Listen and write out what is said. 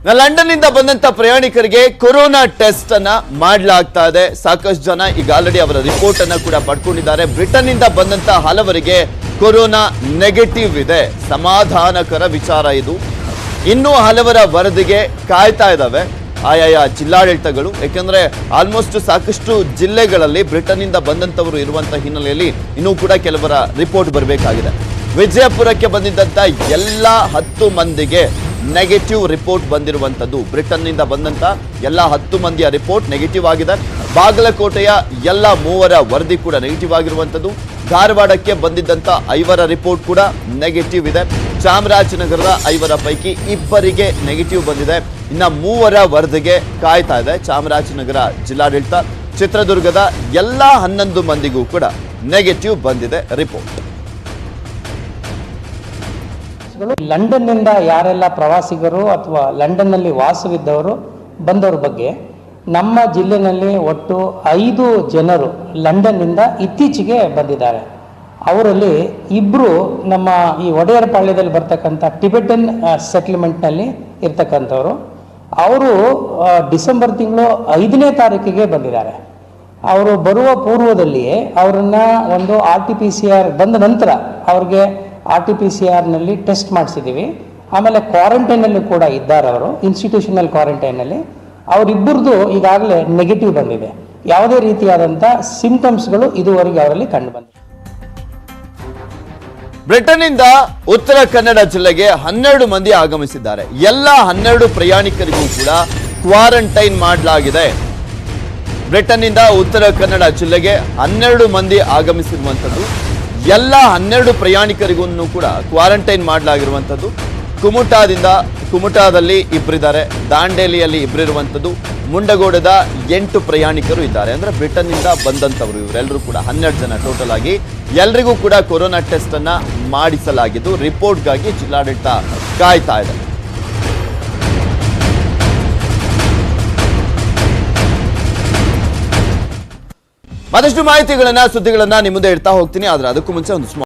London ನಿಂದ ಬಂದಂತ ಪ್ರಯಾಣಿಕರಿಗೆ ಕೊರೋನಾ ಟೆಸ್ಟ್ ಅನ್ನ ಮಾಡಲಾಗ್ತಾ ಇದೆ. ಸಾಕಷ್ಟು ಜನ ಈಗ ಆಲ್ರೆಡಿ ಅವರ ರಿಪೋರ್ಟ್ ಅನ್ನ ಕೂಡ ಪಡ್ಕೊಂಡಿದ್ದಾರೆ. ಬ್ರಿಟನ್ ನಿಂದ ಬಂದಂತ ಹಲವರಿಗೆ ಕೊರೋನಾ ನೆಗೆಟಿವ್ ಇದೆ. ಸಮಾಧಾನಕರ ವಿಚಾರ ಇದು. ಇನ್ನೂ ಹಲವರ ವರದಿಗೆ ಕಾಯ್ತಾ ಇದ್ದಾವೆ ಆಯಾಯ ಜಿಲ್ಲಾಡಳಿತಗಳು. ಯಾಕೆಂದ್ರೆ ಆಲ್ಮೋಸ್ಟ್ ಸಾಕಷ್ಟು ಜಿಲ್ಲೆಗಳಲ್ಲಿ ಬ್ರಿಟನ್ ನಿಂದ ಬಂದಂತವರು ಇರುವಂತ ಹಿನ್ನೆಲೆಯಲ್ಲಿ ಇನ್ನೂ ಕೂಡ ಕೆಲವರ ರಿಪೋರ್ಟ್ ಬರಬೇಕಾಗಿದೆ. ವಿಜಯಪುರಕ್ಕೆ ಬಂದಿದ್ದಂತ ಎಲ್ಲ 10 ಮಂದಿಗೆ ನೆಗೆಟಿವ್ ರಿಪೋರ್ಟ್ ಬಂದಿರುವಂತದ್ದು. ಬ್ರಿಟನ್ ನಿಂದ ಬಂದಂತ ಎಲ್ಲ 10 ಮಂದಿಯ ರಿಪೋರ್ಟ್ ನೆಗೆಟಿವ್ ಆಗಿದೆ. ಬಾಗಲಕೋಟೆಯ ಎಲ್ಲ 3 ವರದಿ ಕೂಡ ನೆಗೆಟಿವ್ ಆಗಿರುವಂತದ್ದು. ಧಾರವಾಡಕ್ಕೆ ಬಂದಿದ್ದಂತ 5 ರಿಪೋರ್ಟ್ ಕೂಡ ನೆಗೆಟಿವ್ ಇದೆ. ಚಾಮರಾಜನಗರದ 5 ಪೈಕಿ 2 ನೆಗೆಟಿವ್ ಬಂದಿದೆ. ಇನ್ನ 3 ವರದಿಗೆ ಕಾಯ್ತಾ ಇದೆ ಚಾಮರಾಜನಗರ ಜಿಲ್ಲಾಡಳಿತ. ಚಿತ್ರದುರ್ಗದ ಎಲ್ಲ 11 ಮಂದಿಗೂ ಕೂಡ ನೆಗೆಟಿವ್ ಬಂದಿದೆ ರಿಪೋರ್ಟ್. ಲಂಡನ್ ನಿಂದ ಯಾರೆಲ್ಲ ಪ್ರವಾಸಿಗರು ಅಥವಾ ಲಂಡನ್ ನಲ್ಲಿ ವಾಸವಿದ್ದವರು ಬಂದವರ ಬಗ್ಗೆ ನಮ್ಮ ಜಿಲ್ಲೆನಲ್ಲಿ ಒಟ್ಟು 5 ಜನರು ಲಂಡನ್ ನಿಂದ ಇತ್ತೀಚೆಗೆ ಬಂದಿದ್ದಾರೆ. ಅವರಲ್ಲಿ 2 ನಮ್ಮ ಈ ಒಡೆಯರಪಾಳ್ಯದಲ್ಲಿ ಬರ್ತಕ್ಕಂಥ ಟಿಬೆಟನ್ ಸೆಟ್ಲ್ಮೆಂಟ್ನಲ್ಲಿ ಇರ್ತಕ್ಕಂಥವ್ರು. ಅವರು ಡಿಸೆಂಬರ್ ತಿಂಗಳು 5ನೇ ತಾರೀಕಿಗೆ ಬಂದಿದ್ದಾರೆ. ಅವರು ಬರುವ ಪೂರ್ವದಲ್ಲಿಯೇ ಅವರನ್ನ ಒಂದು RT-PCR ಬಂದ ನಂತರ ಅವ್ರಿಗೆ RT-PCR ಟೆಸ್ಟ್ ಮಾಡಿಸಿದ್ದೀವಿ. ಆಮೇಲೆ ಕ್ವಾರಂಟೈನಲ್ಲಿ ಕೂಡ ಇದ್ದಾರೆ. ಅವರು ಇನ್ಸ್ಟಿಟ್ಯೂಷನಲ್ ಕ್ವಾರಂಟೈನಲ್ಲಿ ಅವರಿಬ್ಬರದು ಈಗಾಗಲೇ ನೆಗೆಟಿವ್ ಬಂದಿದೆ. ಯಾವುದೇ ರೀತಿಯಾದಂಥ ಸಿಂಪ್ಟಮ್ಸ್ಗಳು ಇದುವರೆಗೆ ಅವರಲ್ಲಿ ಕಂಡು ಬಂದಿದೆ. ಬ್ರಿಟನ್ ನಿಂದ ಉತ್ತರ ಕನ್ನಡ ಜಿಲ್ಲೆಗೆ 12 ಮಂದಿ ಆಗಮಿಸಿದ್ದಾರೆ. ಎಲ್ಲ 12 ಪ್ರಯಾಣಿಕರಿಗೂ ಕೂಡ ಕ್ವಾರಂಟೈನ್ ಮಾಡಲಾಗಿದೆ. ಬ್ರಿಟನ್ ನಿಂದ ಉತ್ತರ ಕನ್ನಡ ಜಿಲ್ಲೆಗೆ 12 ಮಂದಿ ಆಗಮಿಸಿರುವಂಥದ್ದು. ಎಲ್ಲ 12 ಪ್ರಯಾಣಿಕರಿಗೂ ಕೂಡ ಕ್ವಾರಂಟೈನ್ ಮಾಡಲಾಗಿರುವಂಥದ್ದು. ಕುಮಟಾದಲ್ಲಿ 2 ಇದ್ದಾರೆ, ದಾಂಡೇಲಿಯಲ್ಲಿ 2 ಇರುವಂಥದ್ದು, ಮುಂಡಗೋಡದ 8 ಪ್ರಯಾಣಿಕರು ಇದ್ದಾರೆ. ಅಂದ್ರೆ ಬ್ರಿಟನ್ ನಿಂದ ಬಂದಂತವರು ಇವರೆಲ್ಲರೂ ಕೂಡ 12 ಜನ ಟೋಟಲ್ ಆಗಿ ಎಲ್ರಿಗೂ ಕೂಡ ಕೊರೋನಾ ಟೆಸ್ಟ್ ಅನ್ನ ಮಾಡಿಸಲಾಗಿದ್ದು ರಿಪೋರ್ಟ್ಗಾಗಿ ಜಿಲ್ಲಾಡಳಿತ ಕಾಯ್ತಾ ಇದೆ. ಮತ್ತಷ್ಟು ಮಾಹಿತಿಗಳನ್ನ ಸುದ್ದಿಗಳನ್ನ ನಿಮ್ಮ ಮುಂದೆ ಇಡ್ತಾ ಹೋಗ್ತೀನಿ. ಆದ್ರೆ ಅದಕ್ಕೂ ಮುಂಚೆ ಒಂದು